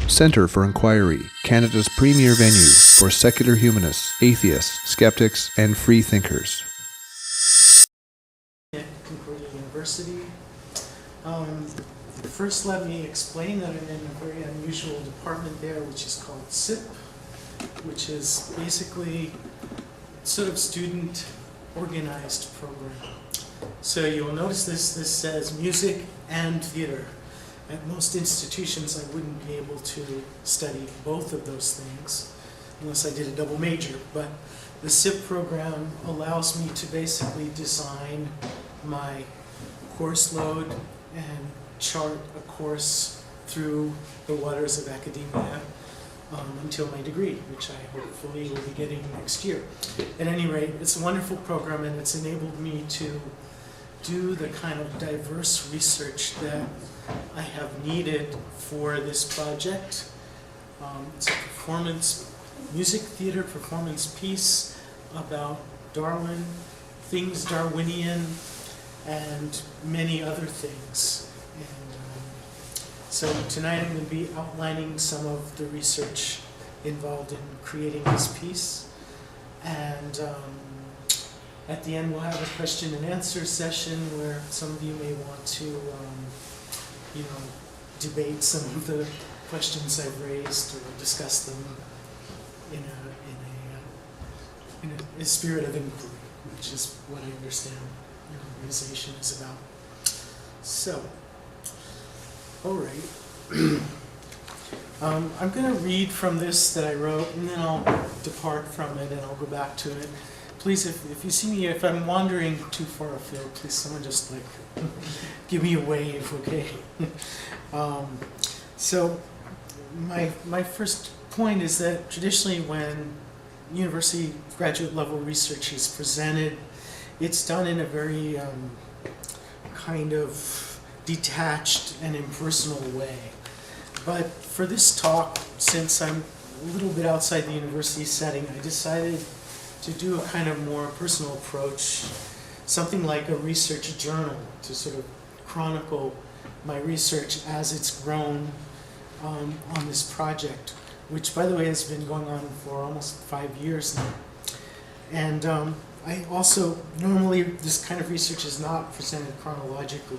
Centre for Inquiry, Canada's premier venue for secular humanists, atheists, skeptics, and free thinkers. At Concordia University. First, let me explain that I'm in a very unusual department there, which is called SIP, which is basically sort of student organized program. So you'll notice this says music and theater. At most institutions, I wouldn't be able to study both of those things unless I did a double major. But the SIP program allows me to basically design my course load and chart a course through the waters of academia until my degree, which I hopefully will be getting next year. At any rate, it's a wonderful program, and it's enabled me to do the kind of diverse research that I have needed for this project. It's a performance, music theater performance piece about Darwin, things Darwinian, and many other things. And so tonight I'm going to be outlining some of the research involved in creating this piece. And at the end we'll have a question and answer session where some of you may want to debate some of the questions I've raised or discuss them in a spirit of inquiry, which is what I understand your organization is about. So, all right. I'm going to read from this that I wrote, and then I'll depart from it and I'll go back to it. Please, if you see me, if I'm wandering too far afield, please someone just give me a wave, okay? So my first point is that traditionally when university graduate level research is presented, it's done in a very kind of detached and impersonal way. But for this talk, since I'm a little bit outside the university setting, I decided to do a kind of more personal approach, something like a research journal to sort of chronicle my research as it's grown on this project, which, by the way, has been going on for almost 5 years now. And I also, normally this kind of research is not presented chronologically,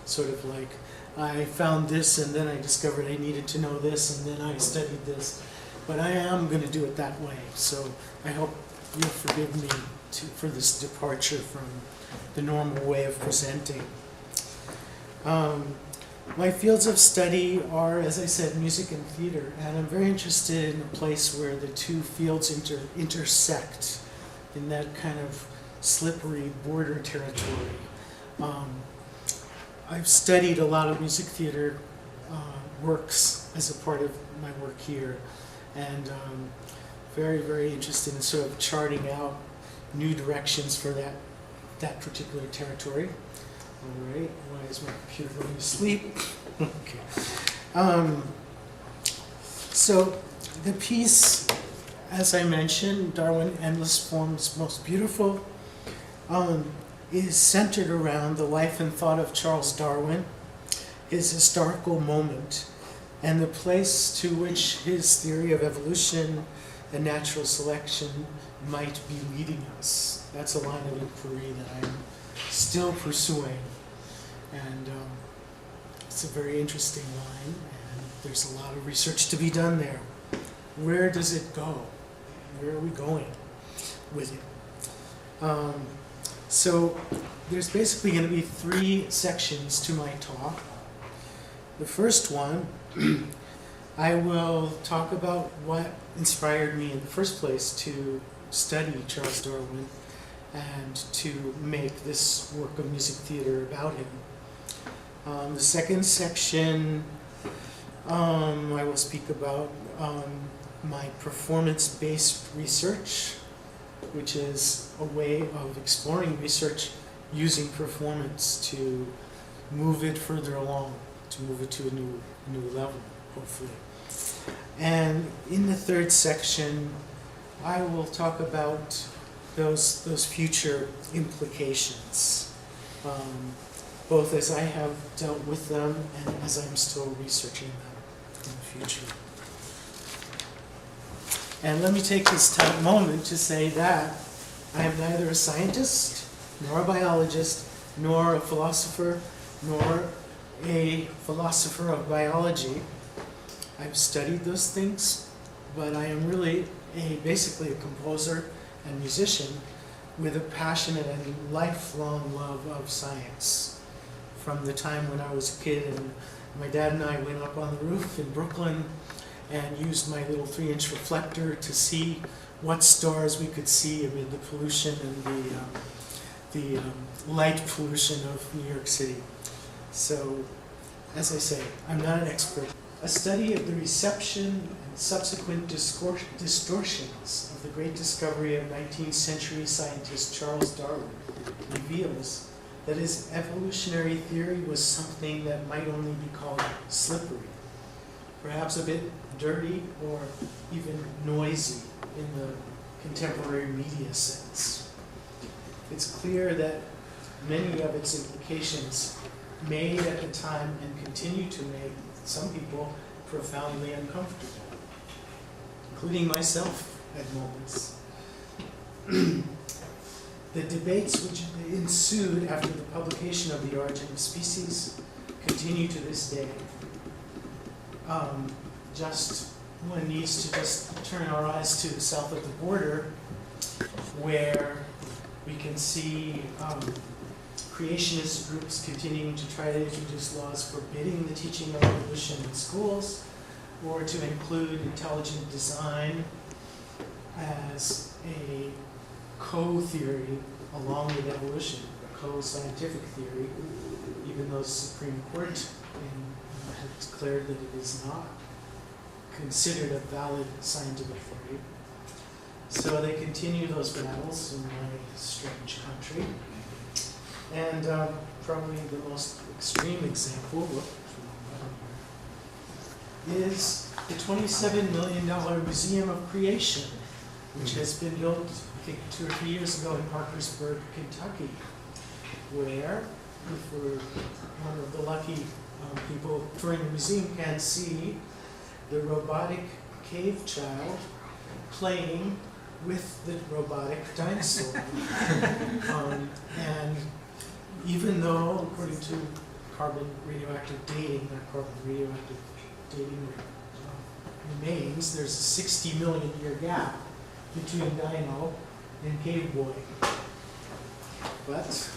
sort of like I found this and then I discovered I needed to know this and then I studied this. But I am going to do it that way, so I hope you'll forgive me for this departure from the normal way of presenting. My fields of study are, as I said, music and theater, and I'm very interested in a place where the two fields intersect in that kind of slippery border territory. I've studied a lot of music theater works as a part of my work here, and very, very interested in sort of charting out new directions for that particular territory. All right, why is my computer going to sleep? Okay. So the piece, as I mentioned, Darwin, Endless Forms Most Beautifu, is centered around the life and thought of Charles Darwin, his historical moment, and the place to which his theory of evolution and natural selection might be leading us. That's a line of inquiry that I'm still pursuing, and it's a very interesting line, and there's a lot of research to be done there. Where does it go? Where are we going with it? So there's basically going to be 3 sections to my talk. The first one, I will talk about what inspired me in the first place to study Charles Darwin and to make this work of music theater about him. The second section, I will speak about my performance-based research, which is a way of exploring research using performance to move it further along, to move it to a new level, hopefully. And in the third section, I will talk about those future implications, both as I have dealt with them and as I'm still researching them in the future. And let me take this moment to say that I am neither a scientist, nor a biologist, nor a philosopher, nor a philosopher of biology. I've studied those things, but I am really basically a composer and musician with a passionate and lifelong love of science. From the time when I was a kid and my dad and I went up on the roof in Brooklyn and used my little 3-inch reflector to see what stars we could see amid the pollution and the light pollution of New York City. So, as I say, I'm not an expert. A study of the reception and subsequent distortions of the great discovery of 19th century scientist Charles Darwin reveals that his evolutionary theory was something that might only be called slippery, perhaps a bit dirty or even noisy in the contemporary media sense. It's clear that many of its implications made at the time and continue to make some people profoundly uncomfortable, including myself at moments. The debates which ensued after the publication of The Origin of Species continue to this day. One needs to just turn our eyes to the south of the border, where we can see creationist groups continuing to try to introduce laws forbidding the teaching of evolution in schools, or to include intelligent design as a co-theory along with evolution, a co-scientific theory, even though the Supreme Court has declared that it is not considered a valid scientific theory. So they continue those battles in my strange country. And probably the most extreme example is the $27 million Museum of Creation, which has been built, I think, 2 or 3 years ago in Parkersburg, Kentucky, where, if we're one of the lucky people touring the museum, can see the robotic cave child playing with the robotic dinosaur. And even though, according to carbon radioactive dating, not carbon radioactive dating remains, there's a 60 million year gap between Dino and Cave Boy. But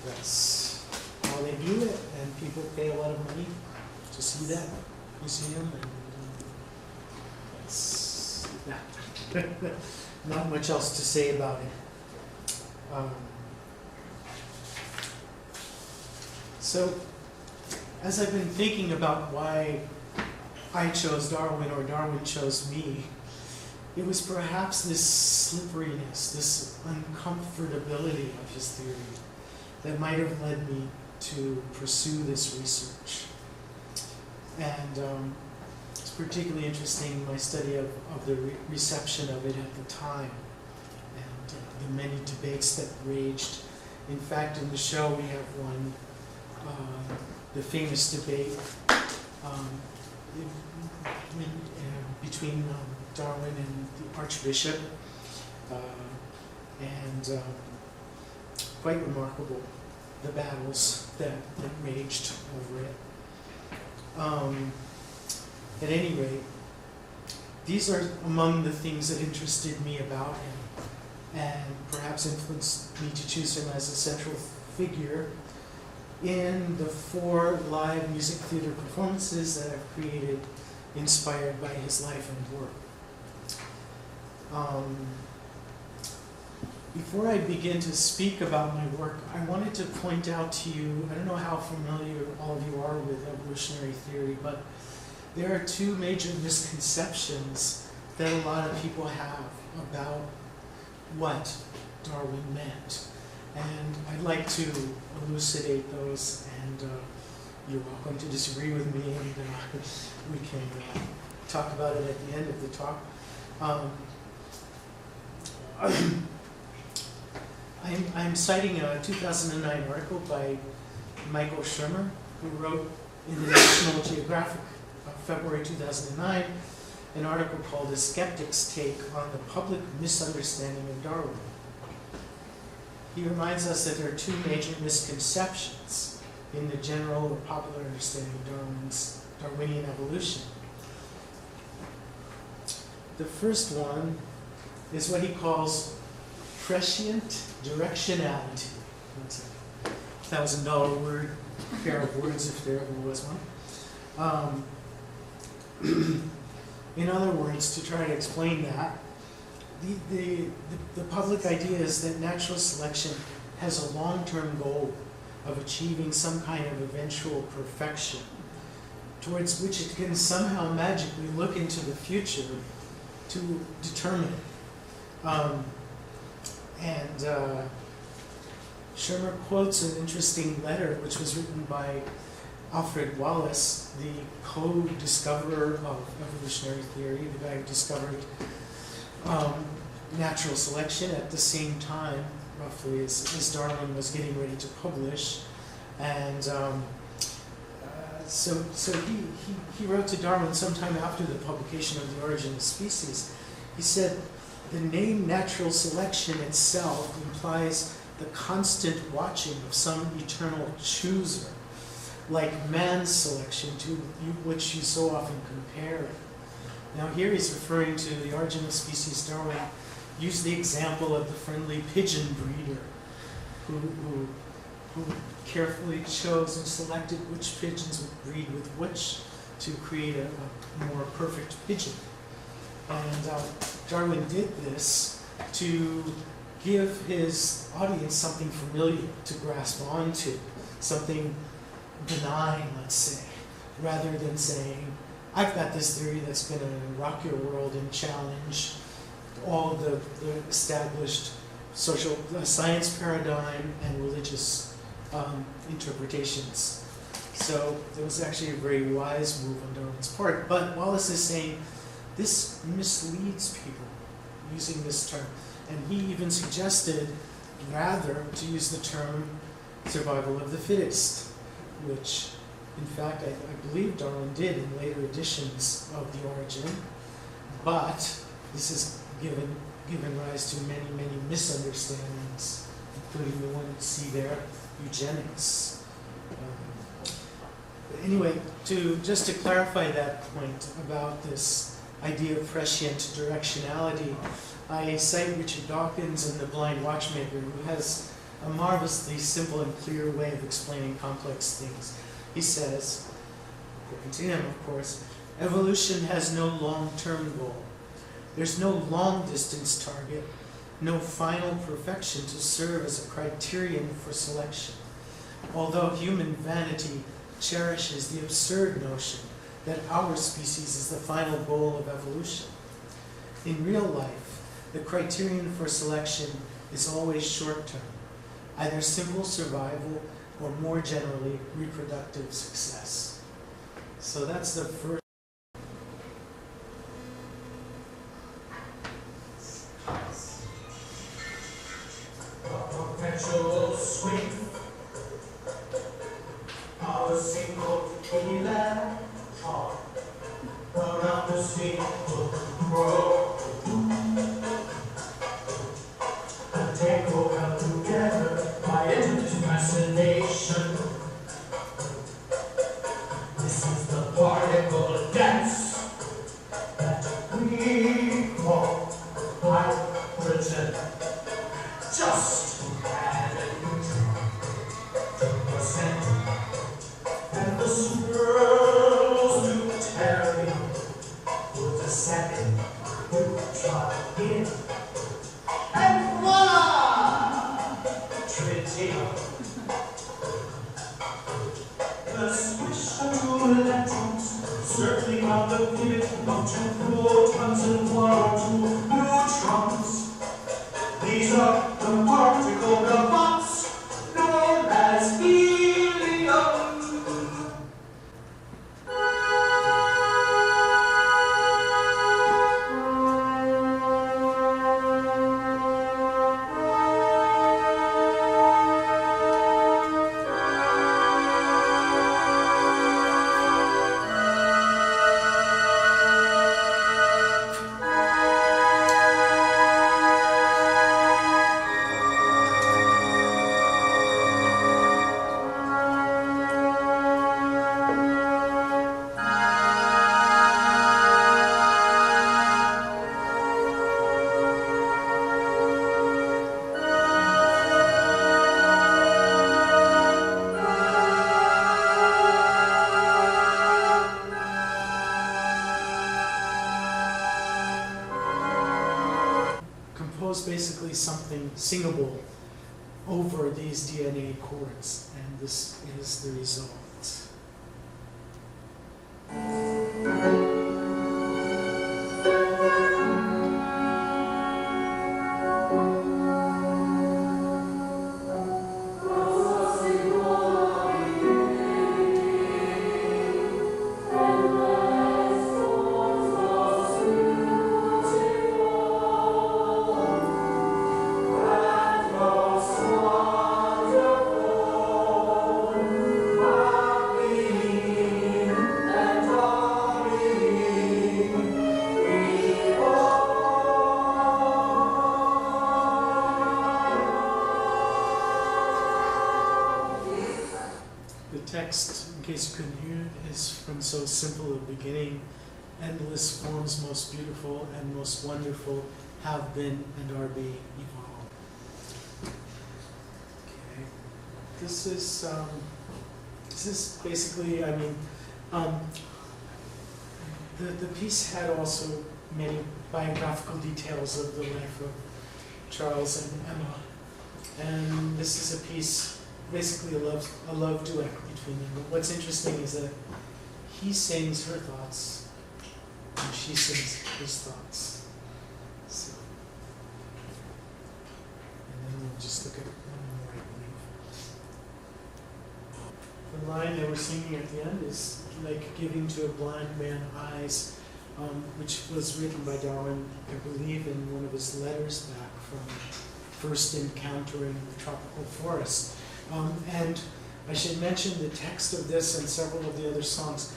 that's how they do it, and people pay a lot of money to see that museum, and that's that. Not much else to say about it. So, as I've been thinking about why I chose Darwin or Darwin chose me, it was perhaps this slipperiness, this uncomfortability of his theory that might have led me to pursue this research. And it's particularly interesting, my study of the reception of it at the time, and the many debates that raged. In fact, in the show we have one, the famous debate between Darwin and the Archbishop, and quite remarkable, the battles that raged over it. At any rate, these are among the things that interested me about him, and perhaps influenced me to choose him as a central figure in the 4 live music theater performances that I've created inspired by his life and work. Before I begin to speak about my work, I wanted to point out to you, I don't know how familiar all of you are with evolutionary theory, but there are 2 major misconceptions that a lot of people have about what Darwin meant. And I'd like to elucidate those, and you're welcome to disagree with me, and we can talk about it at the end of the talk. I'm citing a 2009 article by Michael Shermer, who wrote in the National Geographic, February 2009, an article called A Skeptic's Take on the Public Misunderstanding of Darwin. He reminds us that there are two major misconceptions in the general or popular understanding of Darwinian evolution. The first one is what he calls prescient directionality. That's a $1,000 word, pair of words if there ever was one. In other words, to try to explain that, the public idea is that natural selection has a long-term goal of achieving some kind of eventual perfection, towards which it can somehow magically look into the future to determine it. Schirmer quotes an interesting letter which was written by Alfred Wallace, the co-discoverer of evolutionary theory, the guy who discovered natural selection at the same time, roughly, as Darwin was getting ready to publish. And so he wrote to Darwin sometime after the publication of The Origin of Species. He said, the name natural selection itself implies the constant watching of some eternal chooser, like man's selection, to which you so often compare it. Now here he's referring to The Origin of Species. Darwin used the example of the friendly pigeon breeder who carefully chose and selected which pigeons would breed with which to create a more perfect pigeon. And Darwin did this to give his audience something familiar to grasp onto, something benign, let's say, rather than saying, I've got this theory that's going to rock your world and challenge all the established social science paradigm and religious interpretations. So it was actually a very wise move on Darwin's part. But Wallace is saying this misleads people using this term. And he even suggested rather to use the term survival of the fittest, which in fact I believe Darwin did in later editions of The Origin. But this has given rise to many, many misunderstandings, including the one you see there, eugenics. Anyway, just to clarify that point about this idea of prescient directionality, I cite Richard Dawkins in The Blind Watchmaker, who has a marvelously simple and clear way of explaining complex things. He says, according to him, of course, evolution has no long-term goal. There's no long-distance target, no final perfection to serve as a criterion for selection. Although human vanity cherishes the absurd notion that our species is the final goal of evolution. In real life, the criterion for selection is always short-term, either simple survival or more generally reproductive success. So that's the first. Perpetual swing of a single electron around a single probe. And they go held together by intimate fascination. This is the particle dance that we call hydrogen. Just add a neutron to percent, and the swirls to tarry with a second neutron in, and voila! Tritium. The swish of two electrons circling on the pivot of two protons and one or two neutrons. These are the particle robots known as helium. compose basically something singable over these DNA chords, and this is the result. So simple at the beginning, endless forms most beautiful and most wonderful have been and are being evolved. Okay, this is basically, I mean, the piece had also many biographical details of the life of Charles and Emma, and this is a piece, basically a love duet between them. But what's interesting is that he sings her thoughts, and she sings his thoughts. So, and then we'll just look at one more, I believe. The line they were singing at the end is like giving to a blind man eyes, which was written by Darwin, I believe, in one of his letters back from first encountering the tropical forest. And I should mention the text of this and several of the other songs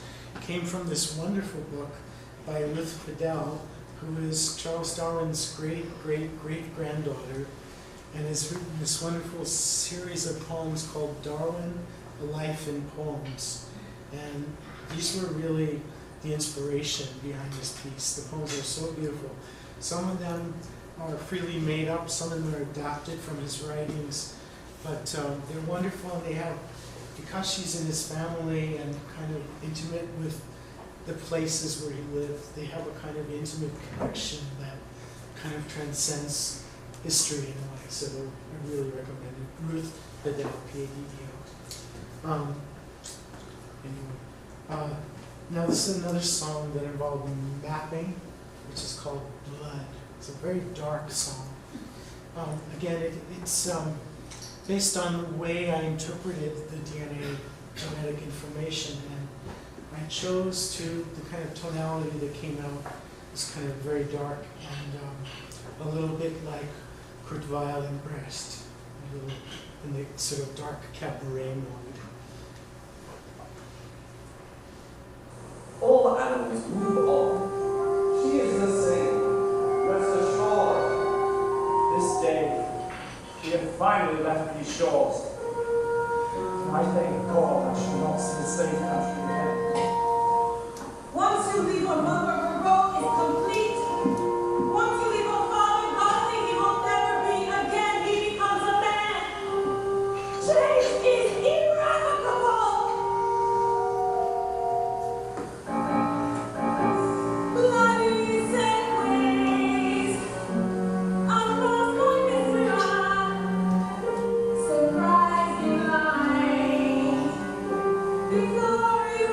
came from this wonderful book by Ruth Fidel, who is Charles Darwin's great-great-great-granddaughter, and has written this wonderful series of poems called Darwin, A Life in Poems. And these were really the inspiration behind this piece. The poems are so beautiful. Some of them are freely made up, some of them are adapted from his writings, but they're wonderful, and they have, because she's in his family and kind of intimate with the places where he lived, they have a kind of intimate connection that kind of transcends history in a way. So I really recommend it. Ruth Fidel, P-A-D-D-O. Anyway, now this is another song that involved mapping, which is called Blood. It's a very dark song. Again, it's based on the way I interpreted the DNA genetic information, and I chose the kind of tonality that came out is kind of very dark and a little bit like Kurt Weill and Brecht, a little in the sort of dark cabaret mode. All animals move on. She is the same. Rest assured. This day, we have finally left these shores. And I thank God I shall not see the slave country again. Once you leave a mother, her role is complete. Once you leave a father, godly, he will never be again. He becomes a man. Change is irrevocable. Bloody set ways, across pointless river, surprising light. Before you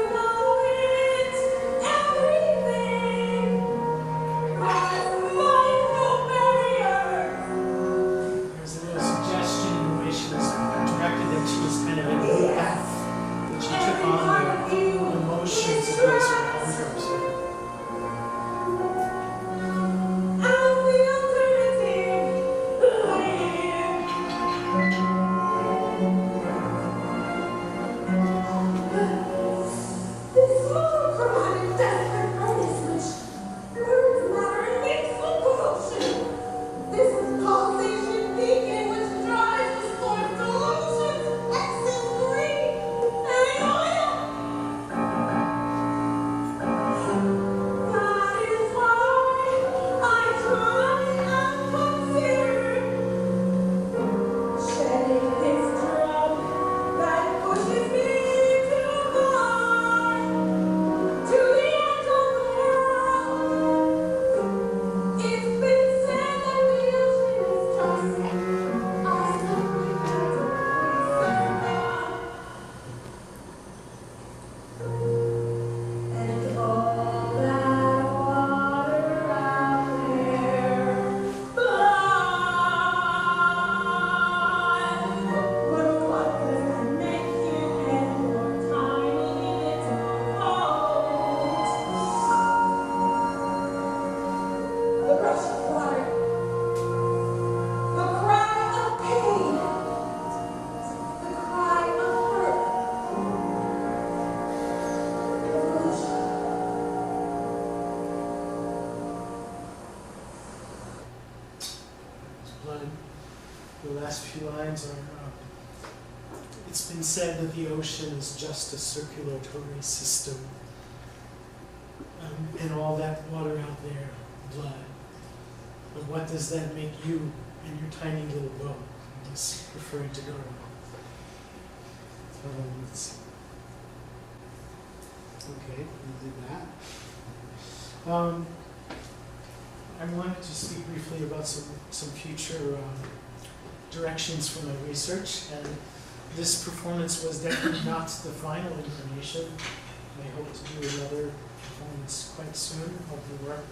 The last few lines are, it's been said that the ocean is just a circulatory system, and all that water out there, blood. But what does that make you and your tiny little boat? He's referring to Darwin. Let's see. Okay, we'll do that. I wanted to speak briefly about some future directions for my research, and this performance was definitely not the final incarnation. I hope to do another performance quite soon of the work,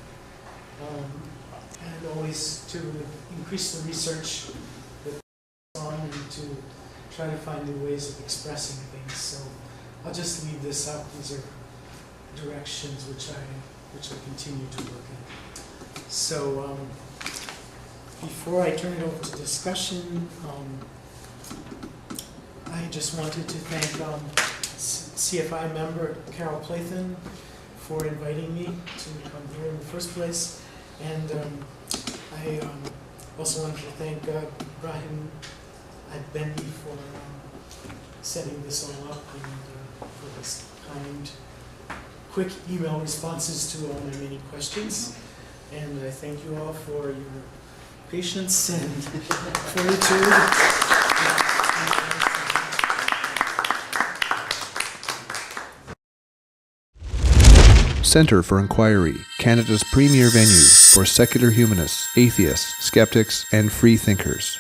and always to increase the research that goes on and to try to find new ways of expressing things. So I'll just leave this up. These are directions which I continue to work in. So before I turn it over to discussion, I just wanted to thank CFI member Carol Plathan for inviting me to come here in the first place. And I also wanted to thank Ryan Hurl for setting this all up and for his kind, quick email responses to all my many questions. And I thank you all for your patience and fortitude. Centre for Inquiry, Canada's premier venue for secular humanists, atheists, skeptics, and free thinkers.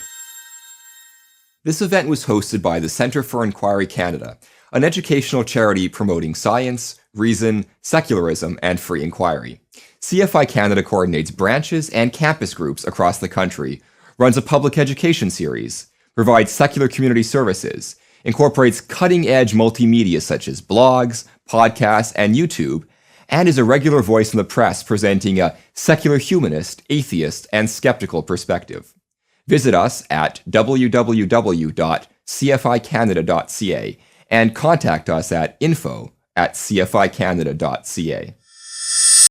This event was hosted by the Centre for Inquiry Canada, an educational charity promoting science, reason, secularism, and free inquiry. CFI Canada coordinates branches and campus groups across the country, runs a public education series, provides secular community services, incorporates cutting-edge multimedia such as blogs, podcasts, and YouTube, and is a regular voice in the press presenting a secular humanist, atheist, and skeptical perspective. Visit us at www.cficanada.ca and contact us at info@cficanada.ca.